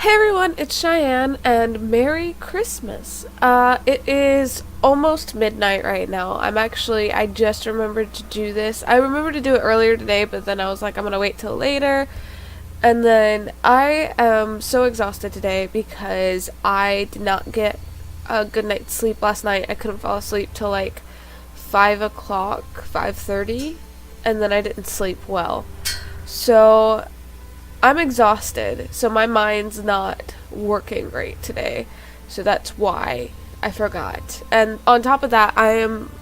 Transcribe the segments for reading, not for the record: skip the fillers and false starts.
Hey everyone, it's Cheyenne, and Merry Christmas. It is almost midnight right now. I just remembered to do this. I remembered to do it earlier today, but then I was like, I'm gonna wait till later. And then I am so exhausted today because I did not get a good night's sleep last night. I couldn't fall asleep till like 5 o'clock, 5:30, and then I didn't sleep well. So I'm exhausted, so my mind's not working right today. So that's why I forgot. And on top of that, I am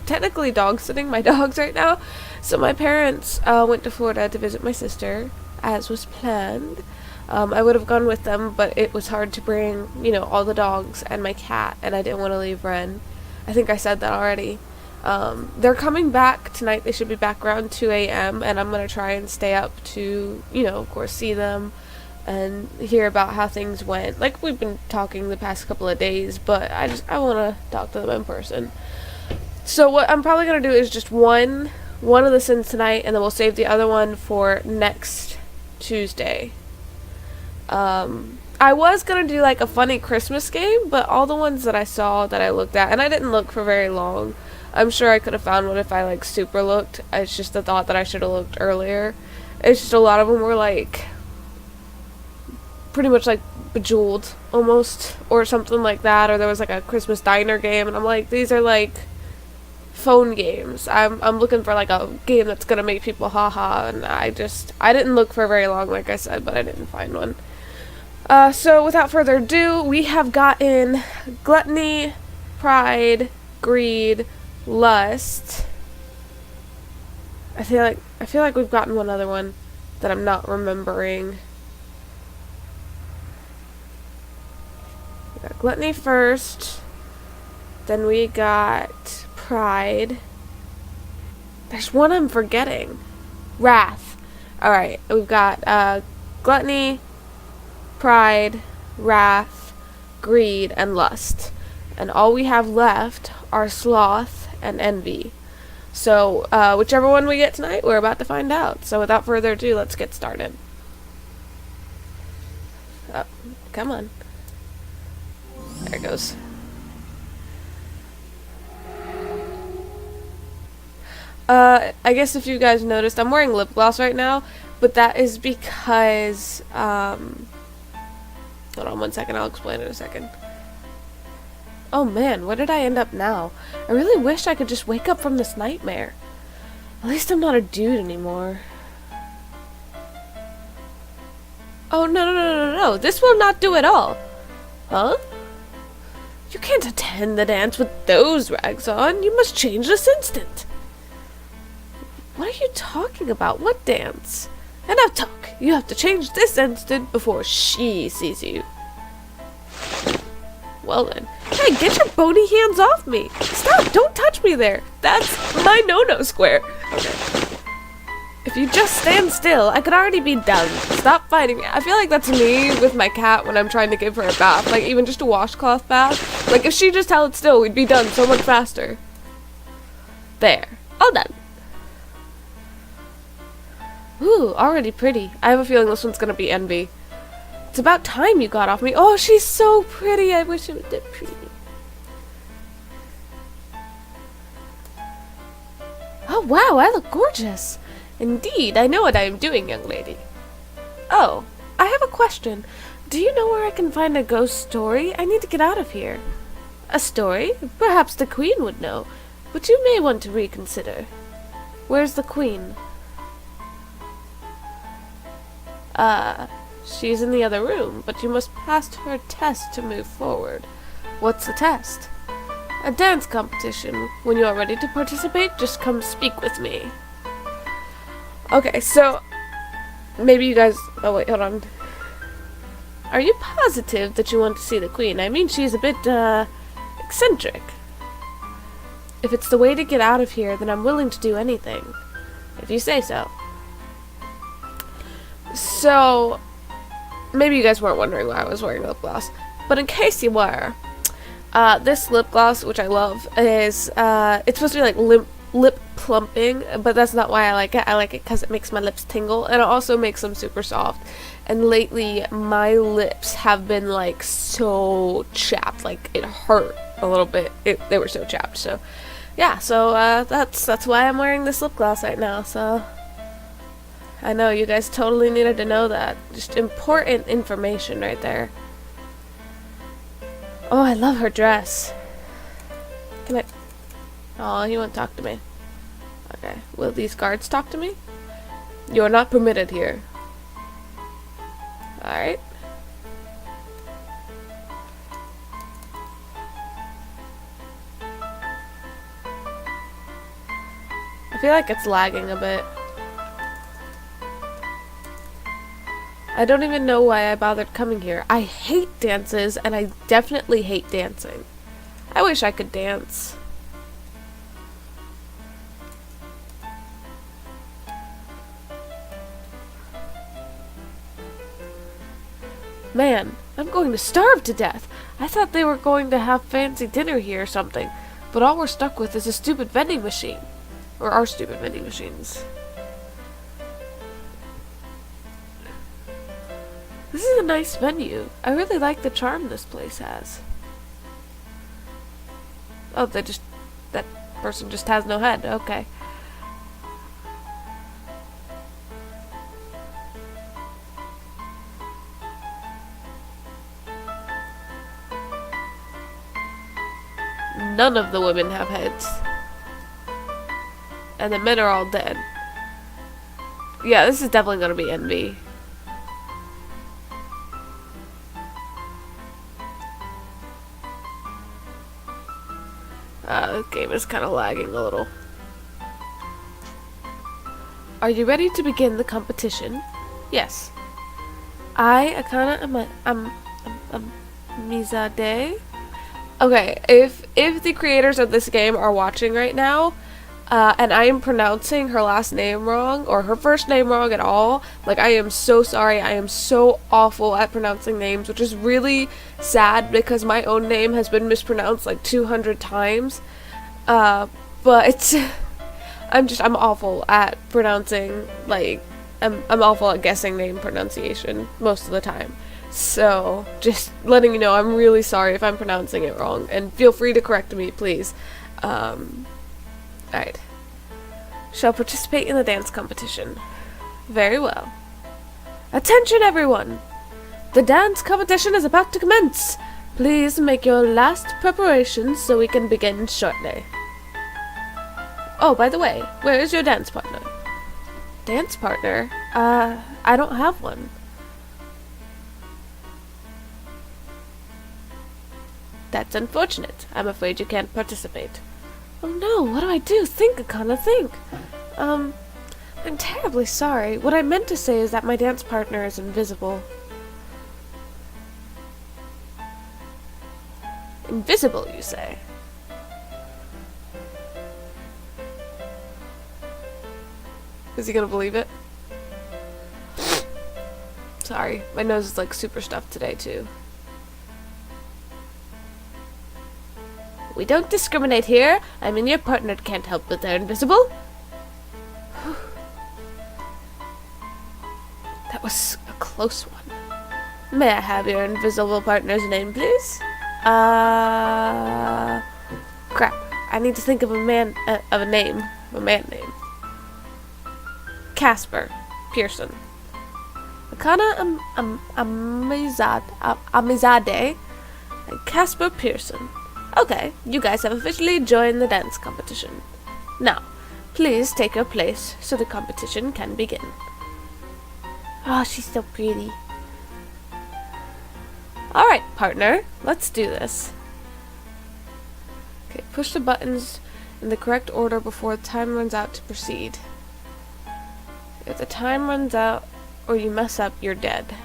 technically dog sitting my dogs right now. So my parents went to Florida to visit my sister, as was planned. I would have gone with them, but it was hard to bring, all the dogs and my cat, and I didn't want to leave Ren. I think I said that already. They're coming back tonight. They should be back around 2 a.m. and I'm going to try and stay up to, of course, see them and hear about how things went. Like we've been talking the past couple of days, but I want to talk to them in person. So what I'm probably going to do is just one of the sins tonight, and then we'll save the other one for next Tuesday. I was going to do like a funny Christmas game, but all the ones that I saw that I looked at, and I didn't look for very long. I'm sure I could have found one if I, super looked. It's just the thought that I should have looked earlier. It's just a lot of them were, pretty much, Bejeweled, almost, or something like that, or there was, a Christmas diner game, and I'm like, these are, phone games. I'm looking for, a game that's gonna make people haha, and I didn't look for very long, like I said, but I didn't find one. So, without further ado, we have gotten gluttony, pride, greed, lust. I feel like we've gotten one other one that I'm not remembering. We got gluttony first. Then we got pride. There's one I'm forgetting. Wrath. Alright, we've got gluttony, pride, wrath, greed, and lust. And all we have left are sloth and envy. So, whichever one we get tonight, we're about to find out. So without further ado, let's get started. Oh, come on. There it goes. I guess if you guys noticed, I'm wearing lip gloss right now, but that is because, hold on one second, I'll explain in a second. Oh man, where did I end up now? I really wish I could just wake up from this nightmare. At least I'm not a dude anymore. Oh, no, this will not do at all. Huh? You can't attend the dance with those rags on. You must change this instant. What are you talking about? What dance? Enough talk. You have to change this instant before she sees you. Well then. Hey, get your bony hands off me! Stop! Don't touch me there! That's my no-no square! Okay. If you just stand still, I could already be done. Stop fighting me. I feel like that's me with my cat when I'm trying to give her a bath. Even just a washcloth bath. If she just held still, we'd be done so much faster. There. All done. Ooh, already pretty. I have a feeling this one's gonna be envy. It's about time you got off me. Oh, she's so pretty. I wish it was that pretty. Oh, wow, I look gorgeous. Indeed, I know what I am doing, young lady. Oh, I have a question. Do you know where I can find a ghost story? I need to get out of here. A story? Perhaps the queen would know, but you may want to reconsider. Where's the queen? She's in the other room, but you must pass her test to move forward. What's the test? A dance competition. When you are ready to participate, just come speak with me. Okay, so maybe you guys... Oh, wait, hold on. Are you positive that you want to see the queen? I mean, she's a bit, eccentric. If it's the way to get out of here, then I'm willing to do anything. If you say so. So, maybe you guys weren't wondering why I was wearing lip gloss, but in case you were, this lip gloss, which I love, is, it's supposed to be lip plumping, but that's not why I like it. I like it because it makes my lips tingle, and it also makes them super soft. And lately, my lips have been like so chapped, like it hurt a little bit. They were so chapped. So, yeah. So that's why I'm wearing this lip gloss right now. So, I know you guys totally needed to know that. Just important information right there. Oh, I love her dress. Can I? Oh, he won't talk to me. Okay. Will these guards talk to me? You're not permitted here. Alright. I feel like it's lagging a bit. I don't even know why I bothered coming here. I hate dances, and I definitely hate dancing. I wish I could dance. Man, I'm going to starve to death. I thought they were going to have fancy dinner here or something, but all we're stuck with is a stupid vending machine. Or our stupid vending machines. This is a nice venue. I really like the charm this place has. Oh, that person just has no head. Okay. None of the women have heads. And the men are all dead. Yeah, this is definitely gonna be envy. This game is kind of lagging a little. Are you ready to begin the competition? Yes. I, Akana, Mizade. Okay, if the creators of this game are watching right now, and I am pronouncing her last name wrong, or her first name wrong at all, like, I am so sorry. I am so awful at pronouncing names, which is really sad because my own name has been mispronounced like 200 times. But I'm awful at pronouncing, like, I'm awful at guessing name pronunciation most of the time. So, just letting you know, I'm really sorry if I'm pronouncing it wrong, and feel free to correct me, please. Alright. Shall participate in the dance competition. Very well. Attention, everyone! The dance competition is about to commence! Please make your last preparations so we can begin shortly. Oh, by the way, where is your dance partner? Dance partner? I don't have one. That's unfortunate. I'm afraid you can't participate. Oh no, what do I do? Think, Akana, think. I'm terribly sorry. What I meant to say is that my dance partner is invisible. Invisible, you say? Is he gonna believe it? Sorry, my nose is like super stuffed today too. We don't discriminate here. I mean, your partner can't help but they're invisible. That was a close one. May I have your invisible partner's name, please? Crap. I need to think of a man name. Casper Pearson. Akana Amizade and Casper Pearson. Okay, you guys have officially joined the dance competition. Now, please take your place so the competition can begin. Oh, she's so pretty. Alright, partner, let's do this. Okay, push the buttons in the correct order before the time runs out to proceed. If the time runs out or you mess up, you're dead.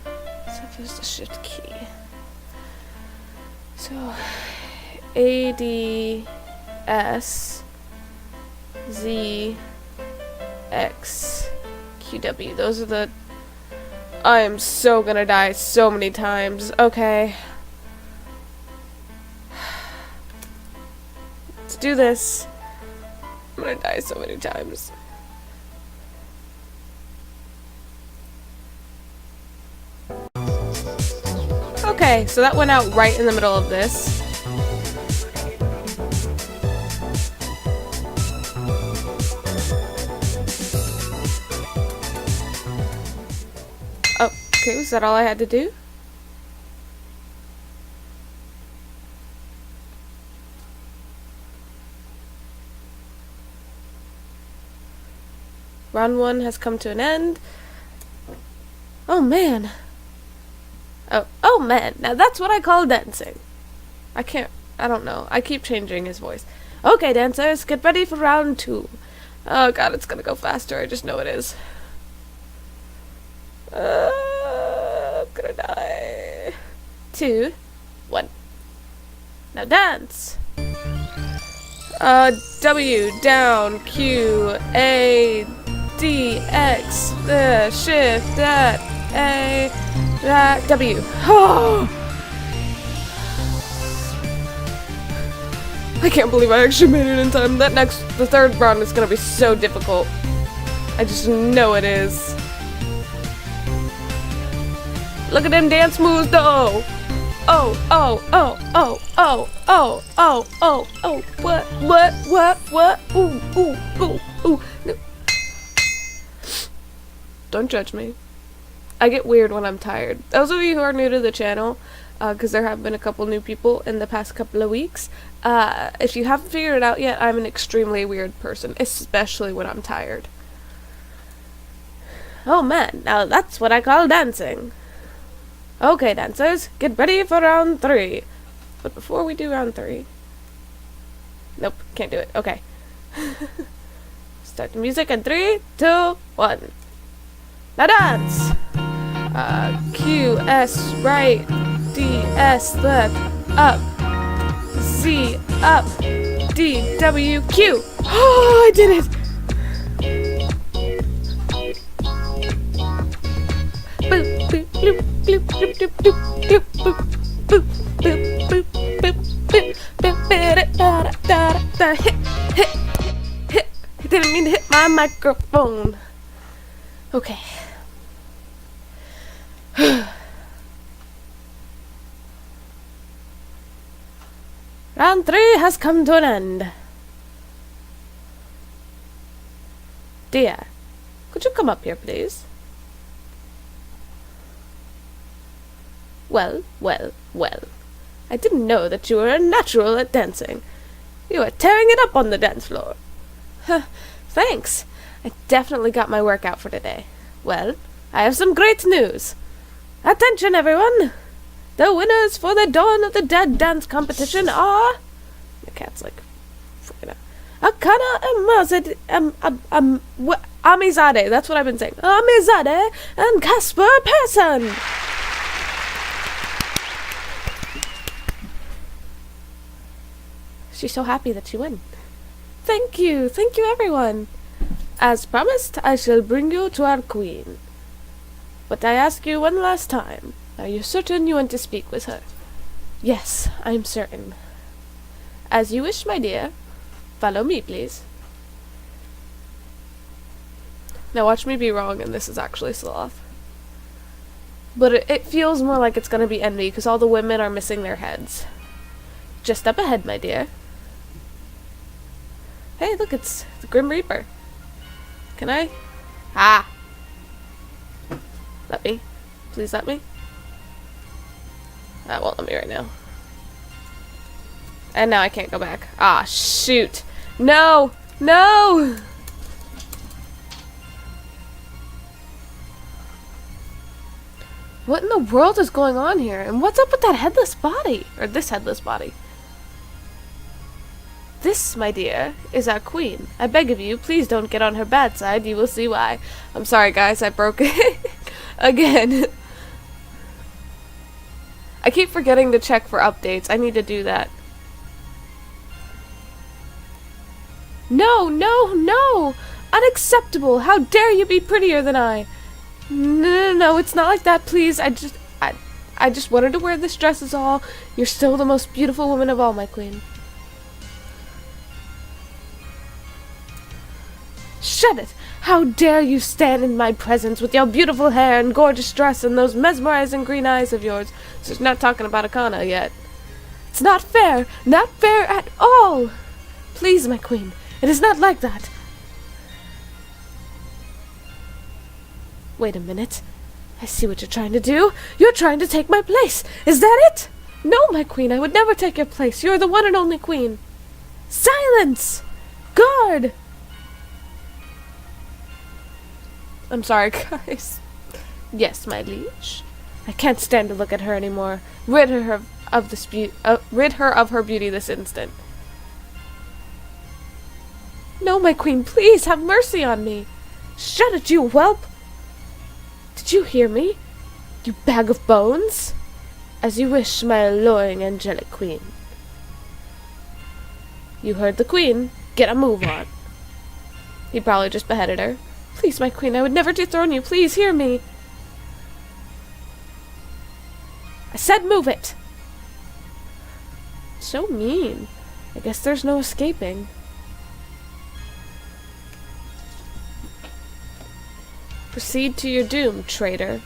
So there's the shift key. So, A, D, S, Z, X, Q, W. Those are the... I am so gonna die so many times. Okay. Let's do this. I'm gonna die so many times. Okay, so that went out right in the middle of this. Oh, okay, was that all I had to do? Round 1 has come to an end. Oh man. Oh man, now that's what I call dancing. I don't know. I keep changing his voice. Okay, dancers, get ready for round 2. Oh god, it's gonna go faster. I just know it is. I'm gonna die. 2, 1. Now dance. W, down, Q, A, D, X, shift, that, A, that, W. Oh! I can't believe I actually made it in time. The third round is gonna be so difficult. I just know it is. Look at them dance moves though! Oh, what, ooh. No. Don't judge me. I get weird when I'm tired. Those of you who are new to the channel, because there have been a couple new people in the past couple of weeks, if you haven't figured it out yet, I'm an extremely weird person, especially when I'm tired. Oh man, now that's what I call dancing. Okay, dancers, get ready for round 3. But before we do round 3... Nope, can't do it. Okay. Start the music in 3, 2, 1. Now dance! Q, S, right, D, S, left, up, Z, up, D, W, Q. Oh, I did it! Boop, boop, bloop, bloop, bloop, bloop, bloop, bloop, boop, boop, boop, boop, boop, boop, da da da, hit. I didn't mean to hit my microphone. Okay. Round 3 has come to an end. Dear, could you come up here, please? Well. I didn't know that you were a natural at dancing. You are tearing it up on the dance floor. Thanks. I definitely got my workout for today. Well, I have some great news. Attention, everyone! The winners for the Dawn of the Dead dance competition are... The cat's like freaking out. Akana and Amizade. That's what I've been saying. Amizade and Casper Persson. She's so happy that she won. Thank you everyone. As promised, I shall bring you to our queen. But I ask you one last time, are you certain you want to speak with her? Yes, I'm certain. As you wish, my dear. Follow me, please. Now watch me be wrong and this is actually Sloth. But it feels more like it's gonna be Envy because all the women are missing their heads. Just up ahead, my dear. Hey, look, it's the Grim Reaper. Can I? Ah! Let me. Please let me. That won't let me right now. And now I can't go back. Ah, shoot. No! No! What in the world is going on here? And what's up with that headless body? Or this headless body? This, my dear, is our queen. I beg of you, please don't get on her bad side. You will see why. I'm sorry, guys. I broke it. Again. I keep forgetting to check for updates. I need to do that. No, no, no! Unacceptable! How dare you be prettier than I? No, it's not like that, please. I just wanted to wear this dress is all. You're still the most beautiful woman of all, my queen. Shut it! How dare you stand in my presence with your beautiful hair and gorgeous dress and those mesmerizing green eyes of yours? So she's not talking about Akana yet. It's not fair! Not fair at all! Please, my queen, it is not like that. Wait a minute. I see what you're trying to do. You're trying to take my place. Is that it? No, my queen, I would never take your place. You are the one and only queen. Silence! Guard! I'm sorry, guys. Yes, my liege. I can't stand to look at her anymore. Rid her of her beauty this instant. No, my queen, please have mercy on me. Shut it, you whelp! Did you hear me? You bag of bones? As you wish, my alluring angelic queen. You heard the queen. Get a move on. He probably just beheaded her. Please, my queen, I would never dethrone you. Please hear me. I said move it. So mean. I guess there's no escaping. Proceed to your doom, traitor.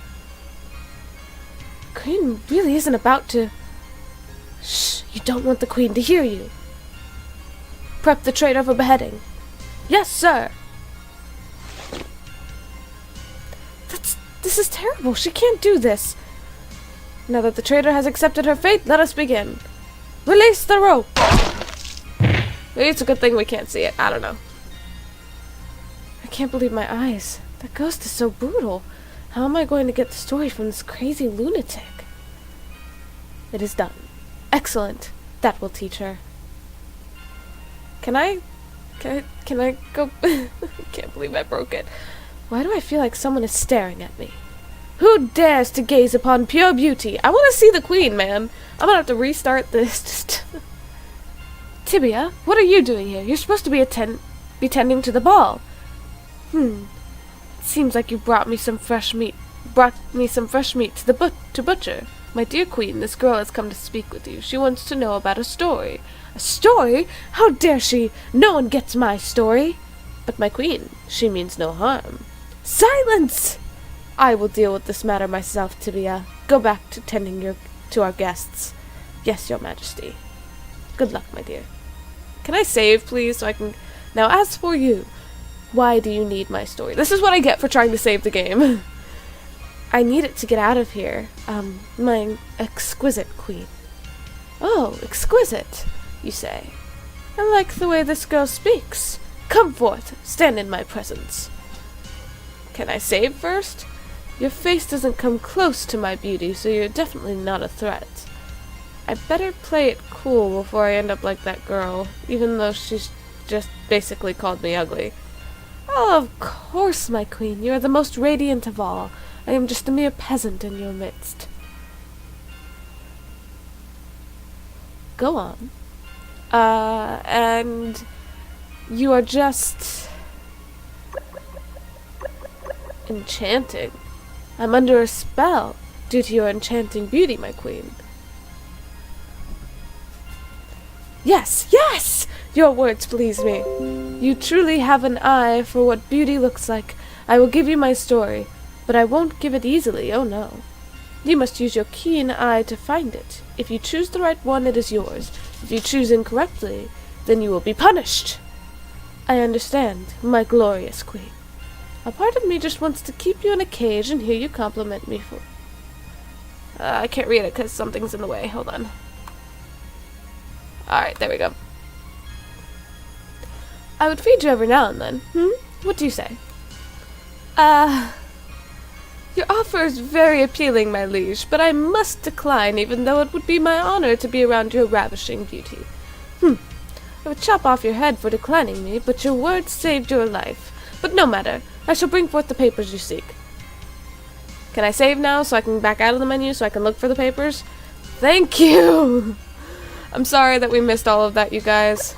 Queen really isn't about to... Shh, you don't want the queen to hear you. Prep the traitor for beheading. Yes, sir. This is terrible. She can't do this. Now that the traitor has accepted her fate, let us begin. Release the rope. Maybe it's a good thing we can't see it. I don't know. I can't believe my eyes. That ghost is so brutal. How am I going to get the story from this crazy lunatic? It is done. Excellent. That will teach her. Can I go? I can't believe I broke it. Why do I feel like someone is staring at me? Who dares to gaze upon pure beauty? I want to see the queen, man. I'm gonna have to restart this. Just Tibia, what are you doing here? You're supposed to be tending to the ball. It seems like you brought me some fresh meat. To butcher. My dear queen, this girl has come to speak with you. She wants to know about a story. A story? How dare she? No one gets my story. But my queen, she means no harm. Silence! I will deal with this matter myself, Tibia. Go back to tending to our guests. Yes, your majesty. Good luck, my dear. Can I save, please, so I can... Now, as for you, why do you need my story? This is what I get for trying to save the game. I need it to get out of here. My exquisite queen. Oh, exquisite, you say. I like the way this girl speaks. Come forth, stand in my presence. Can I save first? Your face doesn't come close to my beauty, so you're definitely not a threat. I better play it cool before I end up like that girl, even though she's just basically called me ugly. Oh, of course, my queen, you are the most radiant of all. I am just a mere peasant in your midst. Go on. And you are just enchanting. I'm under a spell due to your enchanting beauty, my queen. Yes, yes! Your words please me. You truly have an eye for what beauty looks like. I will give you my story, but I won't give it easily, oh no. You must use your keen eye to find it. If you choose the right one, it is yours. If you choose incorrectly, then you will be punished. I understand, my glorious queen. A part of me just wants to keep you in a cage and hear you compliment me for... I can't read it because something's in the way. Hold on. Alright, there we go. I would feed you every now and then. What do you say? Your offer is very appealing, my liege, but I must decline, even though it would be my honor to be around your ravishing beauty. I would chop off your head for declining me, but your words saved your life. But no matter. I shall bring forth the papers you seek. Can I save now so I can back out of the menu so I can look for the papers? Thank you! I'm sorry that we missed all of that, you guys.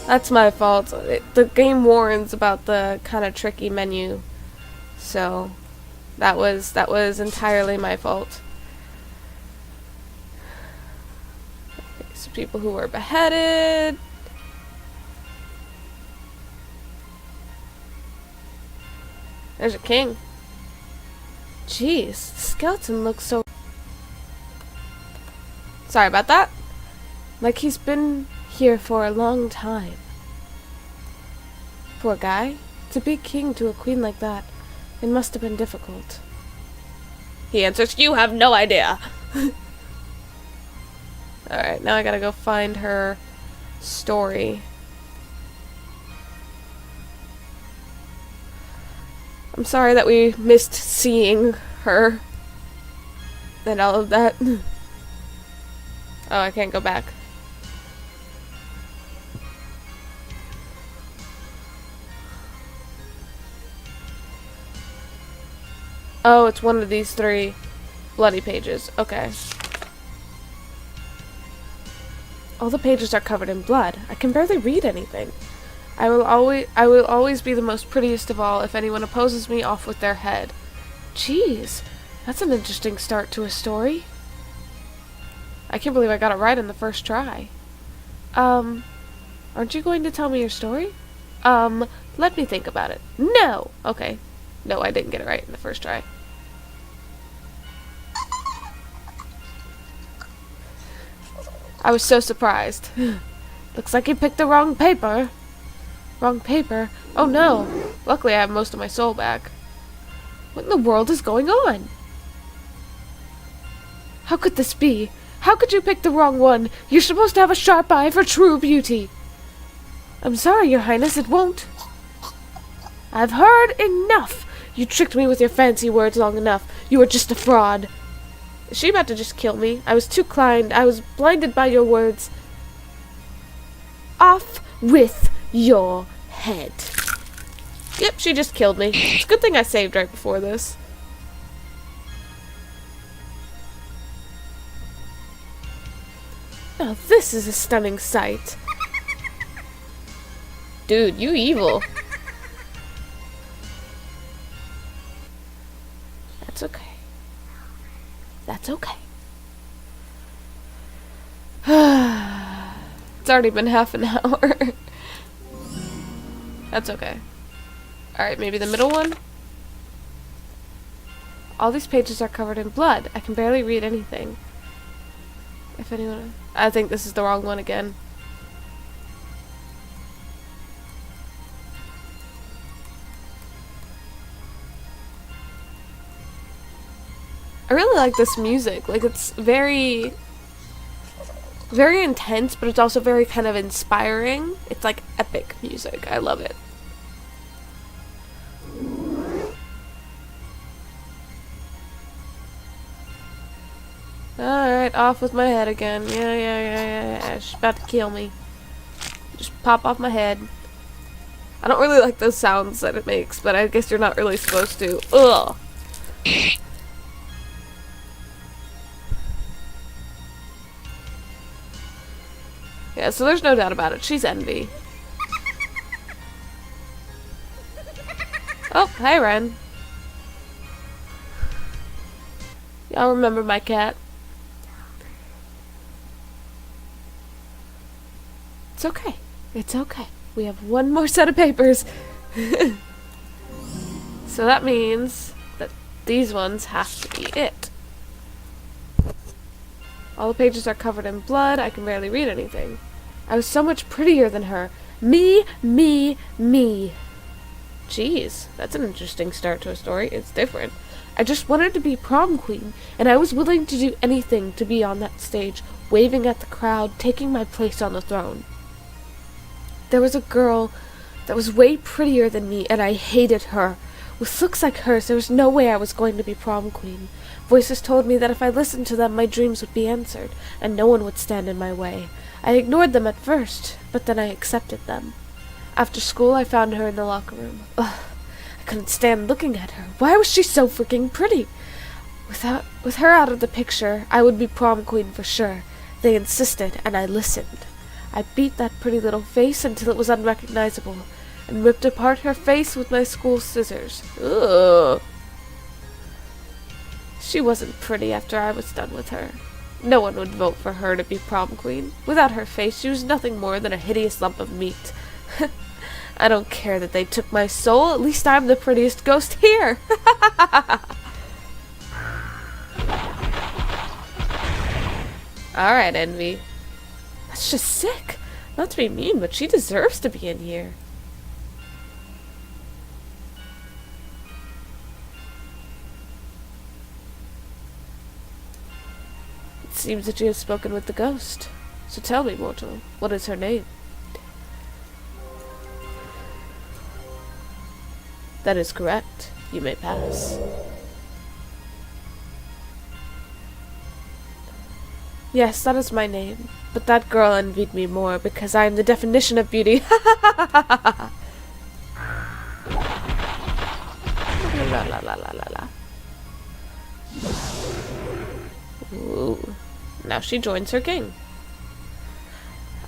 That's my fault. The game warns about the kind of tricky menu. So, that was entirely my fault. Okay, so people who were beheaded. There's a king. Jeez, the skeleton looks so... Sorry about that. Like he's been here for a long time. Poor guy. To be king to a queen like that, it must have been difficult. He answers, you have no idea. Alright, now I gotta go find her story. I'm sorry that we missed seeing her and all of that. Oh, I can't go back. Oh, it's one of these 3 bloody pages. Okay. All the pages are covered in blood. I can barely read anything. I will always be the most prettiest of all. If anyone opposes me, off with their head. Jeez, that's an interesting start to a story. I can't believe I got it right in the first try. Aren't you going to tell me your story? Let me think about it. No! Okay. No, I didn't get it right in the first try. I was so surprised. Looks like you picked the wrong paper. Wrong paper? Oh no. Luckily I have most of my soul back. What in the world is going on? How could this be? How could you pick the wrong one? You're supposed to have a sharp eye for true beauty. I'm sorry, Your Highness, it won't. I've heard enough. You tricked me with your fancy words long enough. You are just a fraud. Is she about to just kill me? I was too kind. I was blinded by your words. Off with your head. Yep, she just killed me. It's a good thing I saved right before this. Now this is a stunning sight. Dude, you evil. That's okay. That's okay. It's already been half an hour. That's okay. Alright, maybe the middle one? All these pages are covered in blood. I can barely read anything. If anyone... I think this is the wrong one again. I really like this music. Like, it's very intense, but it's also very kind of inspiring. It's like epic music. I love it. Alright, off with my head again. Yeah. She's about to kill me. Just pop off my head. I don't really like those sounds that it makes, but I guess you're not really supposed to. Ugh. Yeah, so there's no doubt about it. She's envy. Oh, hi, Ren. Y'all remember my cat? It's okay. It's okay. We have one more set of papers. So that means that these ones have to be it. All the pages are covered in blood. I can barely read anything. I was so much prettier than her. Me. Jeez, that's an interesting start to a story. It's different. I just wanted to be prom queen, and I was willing to do anything to be on that stage, waving at the crowd, taking my place on the throne. There was a girl that was way prettier than me, and I hated her. With looks like hers, there was no way I was going to be prom queen. Voices told me that if I listened to them, my dreams would be answered, and no one would stand in my way. I ignored them at first, but then I accepted them. After school, I found her in the locker room. Ugh, I couldn't stand looking at her. Why was she so freaking pretty? With her out of the picture, I would be prom queen for sure. They insisted, and I listened. I beat that pretty little face until it was unrecognizable, and ripped apart her face with my school scissors. Ugh. She wasn't pretty after I was done with her. No one would vote for her to be prom queen. Without her face, she was nothing more than a hideous lump of meat. I don't care that they took my soul. At least I'm the prettiest ghost here. Alright, Envy. That's just sick. Not to be mean, but she deserves to be in here. It seems that you have spoken with the ghost. So tell me, mortal, what is her name? That is correct. You may pass. Yes, that is my name. But that girl envied me more because I am the definition of beauty. La la la la la la. Ooh. Now she joins her king.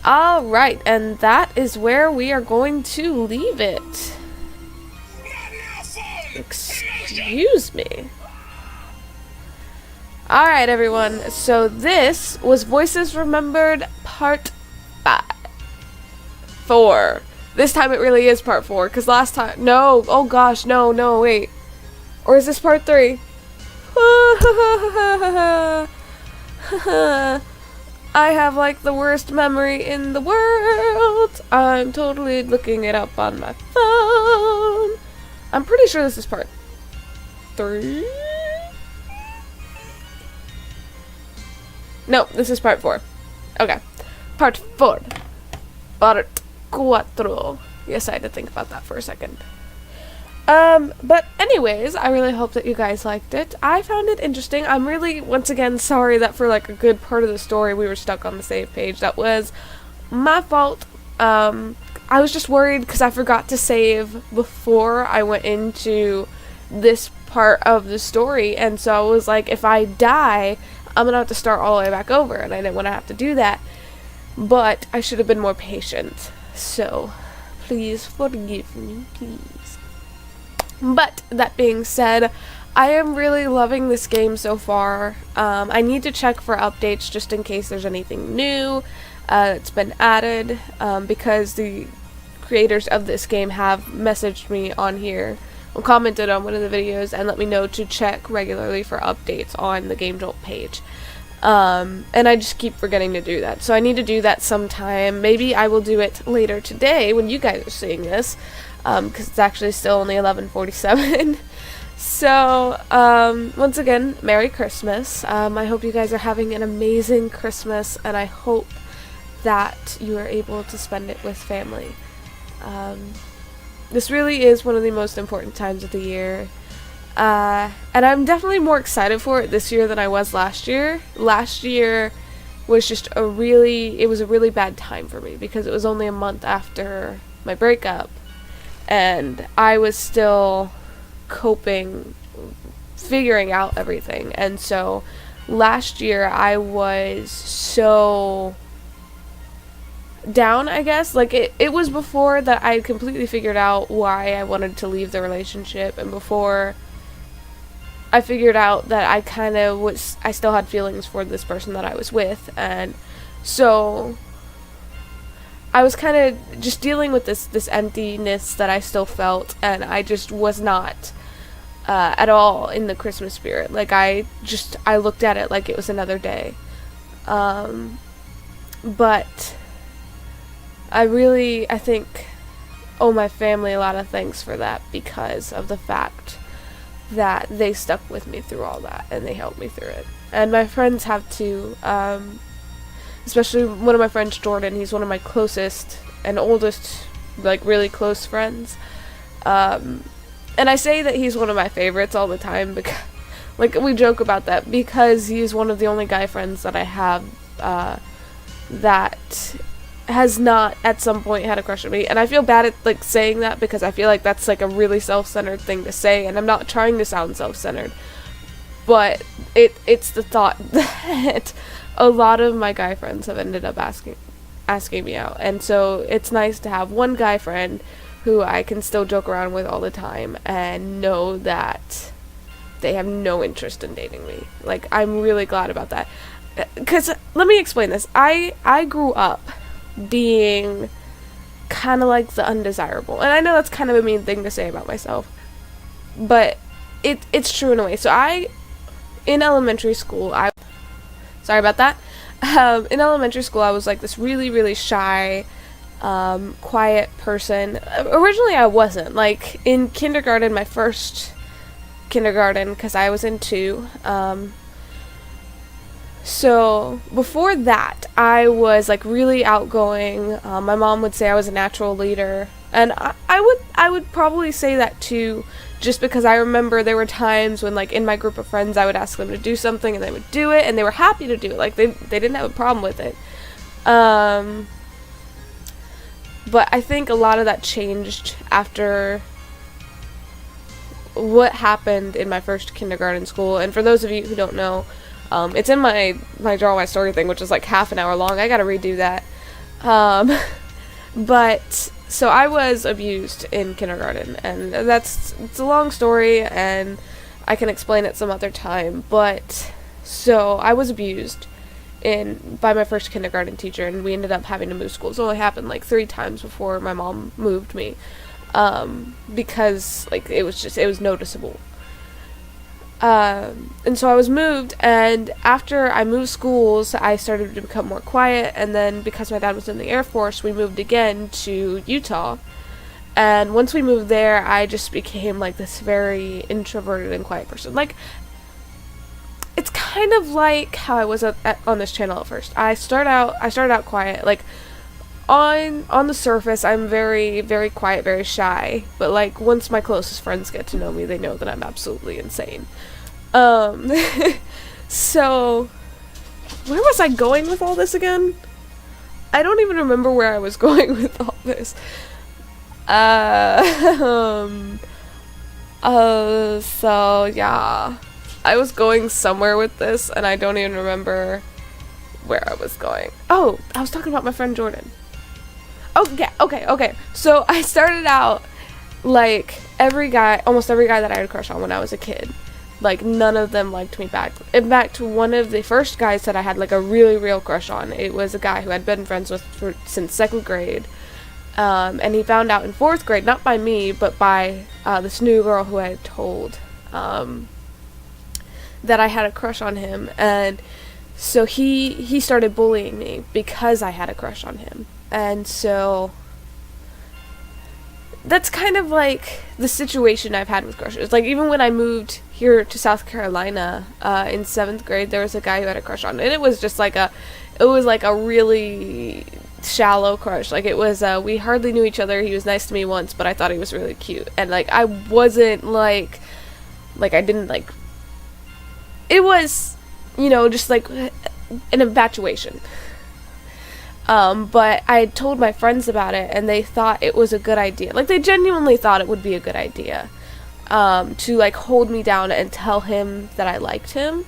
Alright, and that is where we are going to leave it. Excuse me. Alright, everyone. So this was Voices Remembered Part 4. This time it really is Part 4, because last time... No! Oh gosh, no, wait. Or is this Part 3? I have, like, the worst memory in the world. I'm totally looking it up on my phone. I'm pretty sure this is Part 3? No, this is Part 4. Okay. Part 4. Part 4. Yes, I had to think about that for a second. But anyways, I really hope that you guys liked it. I found it interesting. I'm really, once again, sorry that for like a good part of the story we were stuck on the save page. That was my fault. I was just worried because I forgot to save before I went into this part of the story, and so I was like, if I die, I'm gonna have to start all the way back over, and I didn't want to have to do that. But I should have been more patient. So, please forgive me, please. But, that being said, I am really loving this game so far. I need to check for updates just in case there's anything new that's been added, because the creators of this game have messaged me on here, or commented on one of the videos, and let me know to check regularly for updates on the Game Jolt page. And I just keep forgetting to do that. So I need to do that sometime. Maybe I will do it later today when you guys are seeing this, because it's actually still only 11:47. So, once again, Merry Christmas. I hope you guys are having an amazing Christmas, and I hope that you are able to spend it with family. This really is one of the most important times of the year. And I'm definitely more excited for it this year than I was last year. Last year was just it was a really bad time for me because it was only a month after my breakup. And I was still coping, figuring out everything. And so last year I was so down, I guess. Like, it was before that I completely figured out why I wanted to leave the relationship, and before I figured out that I still had feelings for this person that I was with, and so I was kind of just dealing with this emptiness that I still felt, and I just was not at all in the Christmas spirit. Like, I looked at it like it was another day. But I think owe my family a lot of thanks for that, because of the fact that they stuck with me through all that, and they helped me through it. And my friends have too, especially one of my friends, Jordan. He's one of my closest and oldest, like, really close friends. And I say that he's one of my favorites all the time, because, like, we joke about that, because he's one of the only guy friends that I have, that has not at some point had a crush on me. And I feel bad at, like, saying that, because I feel like that's, like, a really self-centered thing to say, and I'm not trying to sound self-centered, but it's the thought that a lot of my guy friends have ended up asking me out, and so it's nice to have one guy friend who I can still joke around with all the time and know that they have no interest in dating me. Like, I'm really glad about that. Because, let me explain this. I grew up being kind of like the undesirable. And I know that's kind of a mean thing to say about myself, but it's true in a way. So in elementary school, sorry about that. In elementary school, I was like this really, really shy, quiet person. Originally, I wasn't. Like, in kindergarten, my first kindergarten, because I was in 2, so before that, I was like really outgoing. My mom would say I was a natural leader, and I would probably say that too, just because I remember there were times when, like, in my group of friends, I would ask them to do something and they would do it, and they were happy to do it. Like, they didn't have a problem with it. But I think a lot of that changed after what happened in my first kindergarten school. And for those of you who don't know, it's in my Draw My Story thing, which is like half an hour long. I gotta redo that. But so I was abused in kindergarten, and it's a long story, and I can explain it some other time. But so I was abused by my first kindergarten teacher, and we ended up having to move schools. It only happened like 3 times before my mom moved me, because like it was noticeable. And so I was moved, and after I moved schools, I started to become more quiet, and then because my dad was in the Air Force, we moved again to Utah. And once we moved there, I just became like this very introverted and quiet person. Like, it's kind of like how I was on this channel at first. I started out quiet. Like, on the surface, I'm very, very quiet, very shy. But like, once my closest friends get to know me, they know that I'm absolutely insane. So, where was I going with all this again? I don't even remember where I was going with all this. So yeah, I was going somewhere with this, and I don't even remember where I was going. Oh, I was talking about my friend Jordan. Okay. So I started out like almost every guy that I had a crush on when I was a kid. Like, none of them liked me back. In fact, one of the first guys that I had like a really real crush on, it was a guy who I'd been friends with since 2nd grade. And he found out in 4th grade, not by me, but by this new girl who I had told that I had a crush on him. And so he started bullying me because I had a crush on him. And so that's kind of like the situation I've had with crushes. Like, even when I moved here to South Carolina in 7th grade, there was a guy who had a crush on me. And it was just like a really shallow crush. Like, it was we hardly knew each other. He was nice to me once, but I thought he was really cute. And like, I wasn't like I didn't like, it was, just like an infatuation. But I had told my friends about it, and they thought it was a good idea. Like, they genuinely thought it would be a good idea to like hold me down and tell him that I liked him.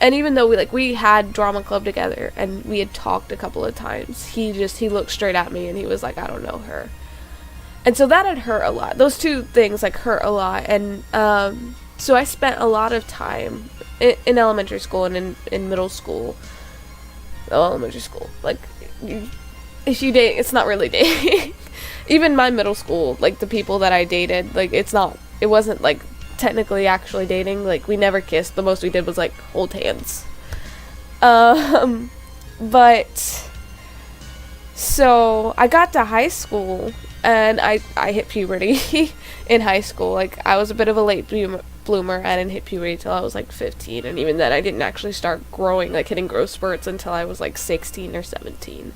And even though we had drama club together and we had talked a couple of times, he looked straight at me and he was like, I don't know her. And so that had hurt a lot. Those two things like hurt a lot. And so I spent a lot of time in elementary school and in middle school. Elementary school, like, if you date, it's not really dating. Even my middle school, like, the people that I dated, like, it wasn't like technically actually dating. Like, we never kissed. The most we did was like hold hands. But so I got to high school and I hit puberty in high school. Like, I was a bit of a late bloomer. I didn't hit puberty till I was like 15, and even then I didn't actually start growing, like hitting growth spurts, until I was like 16 or 17.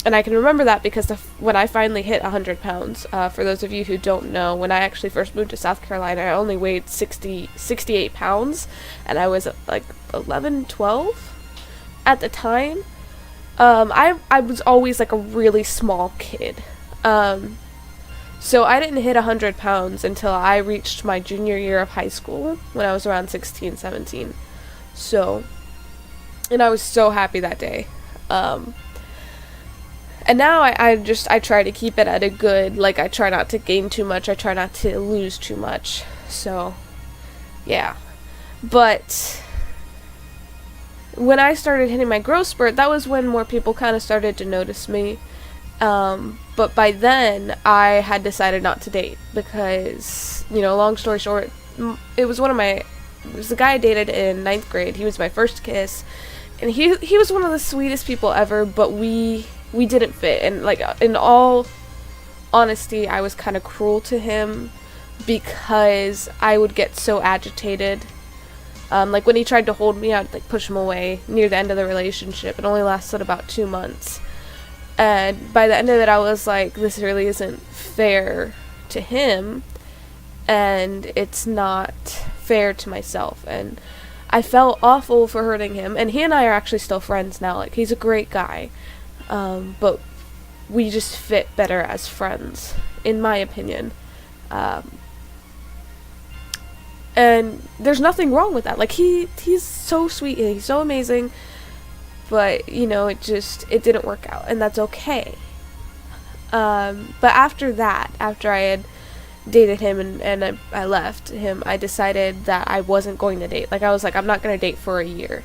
And I can remember that because when I finally hit 100 pounds, for those of you who don't know, when I actually first moved to South Carolina, I only weighed 68 pounds, and I was like 11, 12 at the time. I was always like a really small kid. So I didn't hit 100 pounds until I reached my junior year of high school, when I was around 16, 17. So, and I was so happy that day. And now I try to keep it at a good, like, I try not to gain too much, I try not to lose too much. So, yeah. But when I started hitting my growth spurt, that was when more people kind of started to notice me. But by then, I had decided not to date because, long story short, it was the guy I dated in 9th grade. He was my first kiss, and he was one of the sweetest people ever, but we didn't fit. And, like, in all honesty, I was kind of cruel to him because I would get so agitated. Like, when he tried to hold me, I'd, like, push him away near the end of the relationship. It only lasted about 2 months. And by the end of it, I was like, this really isn't fair to him, and it's not fair to myself. And I felt awful for hurting him, and he and I are actually still friends now. Like, he's a great guy, but we just fit better as friends, in my opinion. And there's nothing wrong with that. Like, he's so sweet, and he's so amazing, but, it didn't work out, and that's okay. But after I had dated him and I left him, I decided that I wasn't going to date. Like, I was like, I'm not going to date for a year.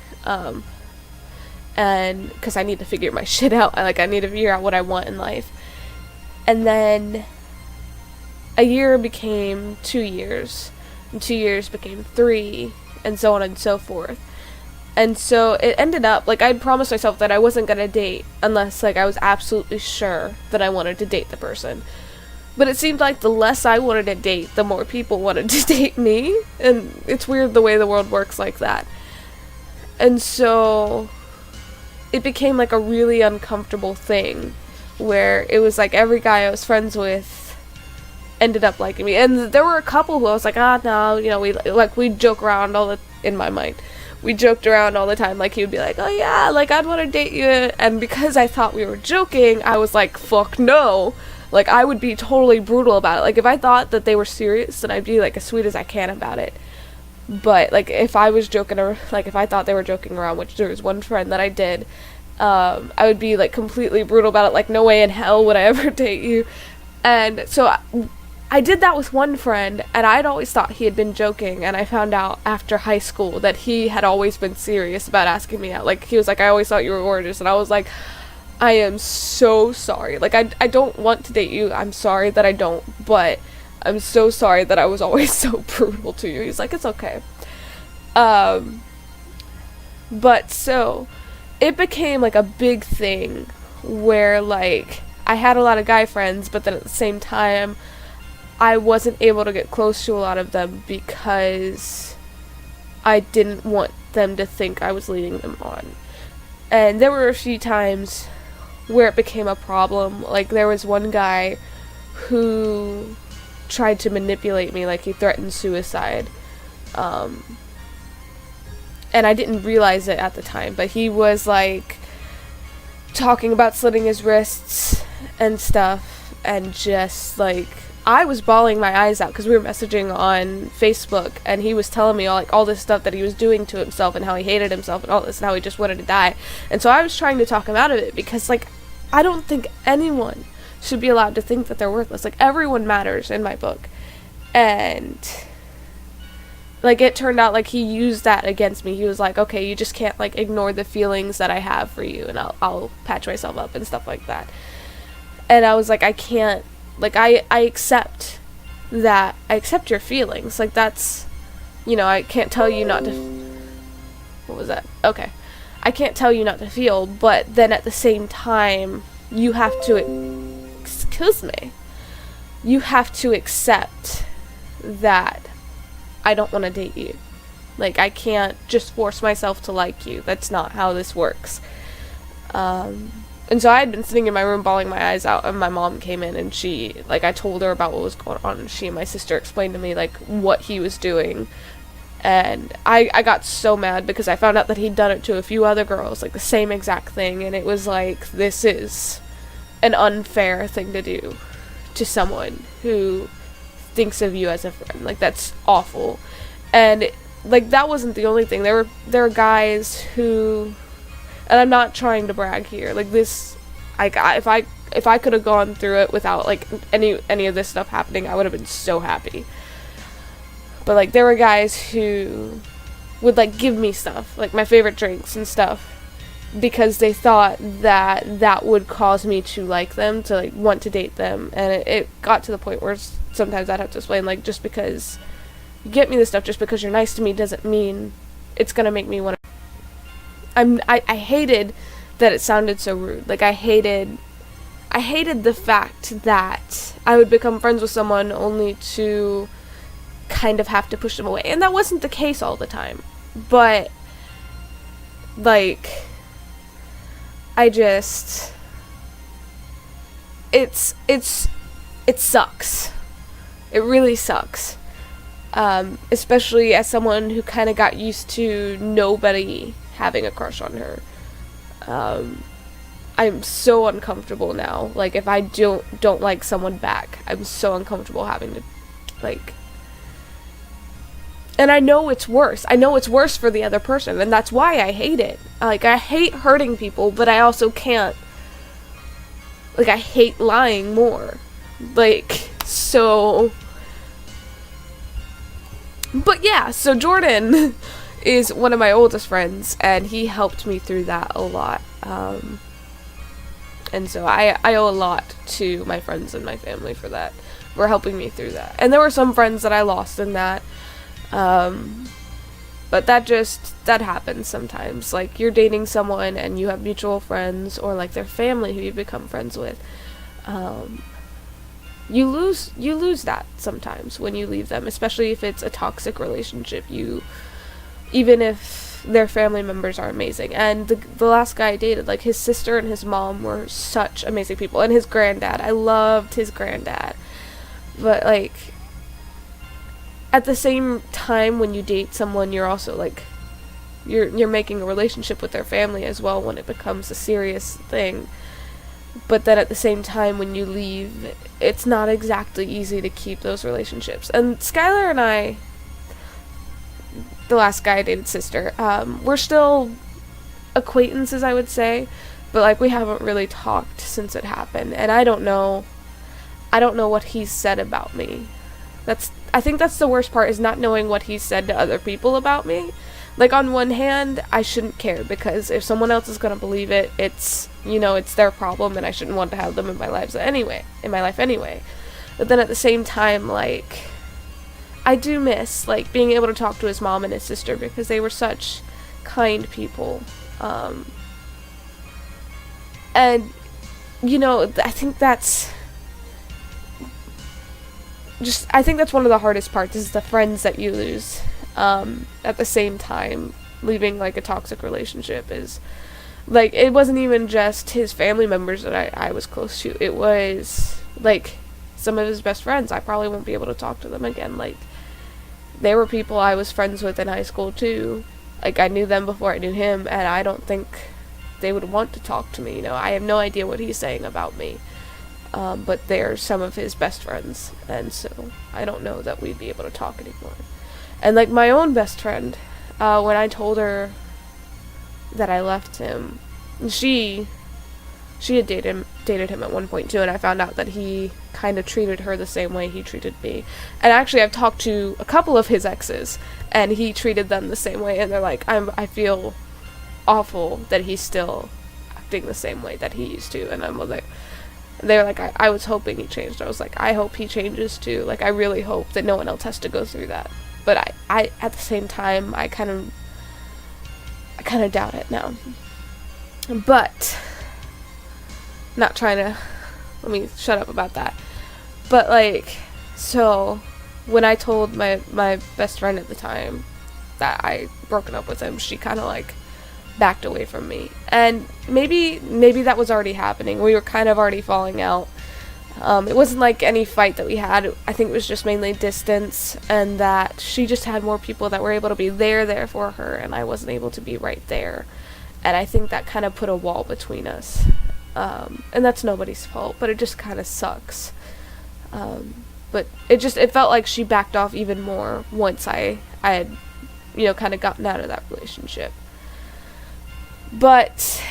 And because I need to figure my shit out. I need to figure out what I want in life. And then a year became 2 years, and 2 years became 3, and so on and so forth. And so it ended up, like, I'd promised myself that I wasn't going to date unless, like, I was absolutely sure that I wanted to date the person. But it seemed like the less I wanted to date, the more people wanted to date me. And it's weird the way the world works like that. And so it became, like, a really uncomfortable thing where it was like every guy I was friends with ended up liking me. And there were a couple who I was like, no, we joke around in my mind. We joked around all the time. Like, he would be like, oh yeah, like, I'd want to date you. And because I thought we were joking, I was like, fuck no. Like, I would be totally brutal about it. Like, if I thought that they were serious, then I'd be, like, as sweet as I can about it. But, like, if I was joking, or, like, if I thought they were joking around, which there was one friend that I did, I would be, like, completely brutal about it. Like, no way in hell would I ever date you. And so I did that with one friend, and I'd always thought he had been joking, and I found out after high school that he had always been serious about asking me out. Like, he was like, I always thought you were gorgeous, and I was like, I am so sorry. Like, I don't want to date you. I'm sorry that I don't, but I'm so sorry that I was always so brutal to you. He's like, it's okay. But so it became, like, a big thing where, like, I had a lot of guy friends, but then at the same time, I wasn't able to get close to a lot of them because I didn't want them to think I was leading them on. And there were a few times where it became a problem. Like, there was one guy who tried to manipulate me, like, he threatened suicide. And I didn't realize it at the time, but he was, like, talking about slitting his wrists and stuff, and just, like, I was bawling my eyes out because we were messaging on Facebook, and he was telling me all this stuff that he was doing to himself and how he hated himself and all this and how he just wanted to die. And so I was trying to talk him out of it because, like, I don't think anyone should be allowed to think that they're worthless. Like, everyone matters in my book. And, like, it turned out like he used that against me. He was like, okay, you just can't, like, ignore the feelings that I have for you, and I'll patch myself up and stuff like that. And I was like, I can't. Like, I accept that. I accept your feelings. Like, that's, I can't tell you not to... What was that? Okay. I can't tell you not to feel, but then at the same time, you have to... Excuse me. You have to accept that I don't want to date you. Like, I can't just force myself to like you. That's not how this works. And so I had been sitting in my room bawling my eyes out, and my mom came in, and she, like, I told her about what was going on, and she and my sister explained to me, like, what he was doing. And I got so mad because I found out that he'd done it to a few other girls, like, the same exact thing, and it was like, this is an unfair thing to do to someone who thinks of you as a friend. Like, that's awful. And, like, that wasn't the only thing. There were guys who... And I'm not trying to brag here. Like, this, if I could have gone through it without, like, any of this stuff happening, I would have been so happy. But, like, there were guys who would, like, give me stuff, like, my favorite drinks and stuff, because they thought that that would cause me to like them, to like want to date them. And it got to the point where sometimes I'd have to explain, like, just because you get me this stuff, just because you're nice to me doesn't mean it's gonna make me want to. I hated that it sounded so rude. Like, I hated the fact that I would become friends with someone only to kind of have to push them away. And that wasn't the case all the time. But, like, it sucks. It really sucks. Especially as someone who kind of got used to nobody having a crush on her. I'm so uncomfortable now. Like, if I don't like someone back, I'm so uncomfortable having to, like... And I know it's worse. I know it's worse for the other person, and that's why I hate it. Like, I hate hurting people, but I also can't... Like, I hate lying more. Like, so... But yeah, so Jordan is one of my oldest friends, and he helped me through that a lot. And so I owe a lot to my friends and my family for that, for helping me through that. And there were some friends that I lost in that, but that happens sometimes. Like, you're dating someone and you have mutual friends, or like their family who you become friends with. You lose that sometimes when you leave them, especially if it's a toxic relationship. Even if their family members are amazing. And the last guy I dated, like, his sister and his mom were such amazing people. And his granddad. I loved his granddad. But, like, at the same time, when you date someone, you're also, like, you're making a relationship with their family as well when it becomes a serious thing. But then at the same time, when you leave, it's not exactly easy to keep those relationships. And Skylar and I, the last guy I dated, sister, we're still acquaintances, I would say, but, like, we haven't really talked since it happened, and I don't know what he's said about me. I think that's the worst part, is not knowing what he's said to other people about me. Like, on one hand, I shouldn't care, because if someone else is gonna believe it, it's their problem, and I shouldn't want to have them in my life anyway. But then at the same time, like, I do miss, like, being able to talk to his mom and his sister, because they were such kind people. And, I think that's one of the hardest parts, is the friends that you lose. At the same time, leaving, like, a toxic relationship is, like, it wasn't even just his family members that I was close to. It was, like, some of his best friends. I probably won't be able to talk to them again. Like, they were people I was friends with in high school, too. Like, I knew them before I knew him, and I don't think they would want to talk to me. I have no idea what he's saying about me. But they're some of his best friends, and so I don't know that we'd be able to talk anymore. And, like, my own best friend, when I told her that I left him, she had dated him at one point too, and I found out that he kind of treated her the same way he treated me. And actually, I've talked to a couple of his exes, and he treated them the same way, and they're like, I feel awful that he's still acting the same way that he used to. And I'm like, they were like, I was hoping he changed. I was like, I hope he changes too. Like, I really hope that no one else has to go through that. But I at the same time, I kind of doubt it now. But, not trying to, let me shut up about that. But, like, so, when I told my best friend at the time that I broken up with him, she kind of, like, backed away from me. And maybe that was already happening. We were kind of already falling out. It wasn't like any fight that we had. I think it was just mainly distance, and that she just had more people that were able to be there for her, and I wasn't able to be right there. And I think that kind of put a wall between us. And that's nobody's fault, but it just kind of sucks. But it felt like she backed off even more once I had, kind of gotten out of that relationship. But,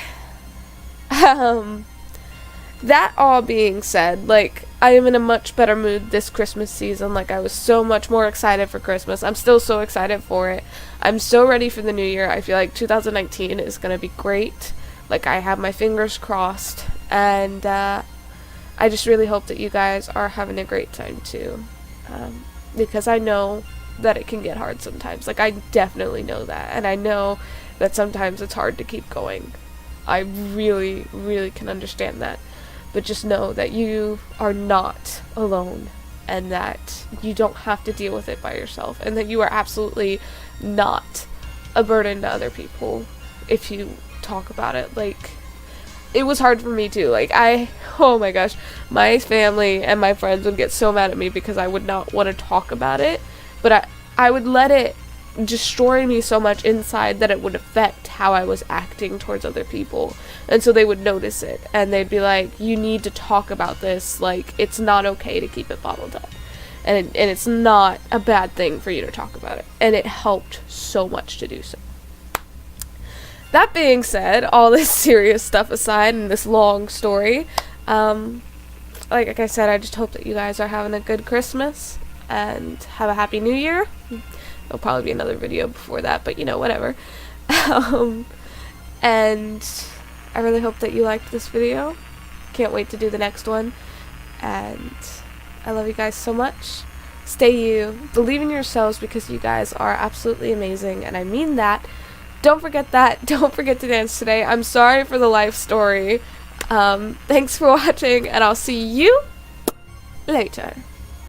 that all being said, like, I am in a much better mood this Christmas season. Like, I was so much more excited for Christmas. I'm still so excited for it. I'm so ready for the new year. I feel like 2019 is going to be great. Like, I have my fingers crossed, and I just really hope that you guys are having a great time too, because I know that it can get hard sometimes. Like, I definitely know that, and I know that sometimes it's hard to keep going. I really, really can understand that. But just know that you are not alone, and that you don't have to deal with it by yourself, and that you are absolutely not a burden to other people if you talk about it. Like, it was hard for me too. Like, oh my gosh, my family and my friends would get so mad at me because I would not want to talk about it, but I would let it destroy me so much inside that it would affect how I was acting towards other people. And so they would notice it, and they'd be like, you need to talk about this. Like, it's not okay to keep it bottled up, and it's not a bad thing for you to talk about it. And it helped so much to do so. That being said, all this serious stuff aside and this long story, like I said, I just hope that you guys are having a good Christmas and have a happy New Year. There'll probably be another video before that, but you know, whatever. And I really hope that you liked this video. Can't wait to do the next one. And I love you guys so much. Stay you. Believe in yourselves, because you guys are absolutely amazing, and I mean that. Don't forget that. Don't forget to dance today. I'm sorry for the life story. Thanks for watching, and I'll see you later.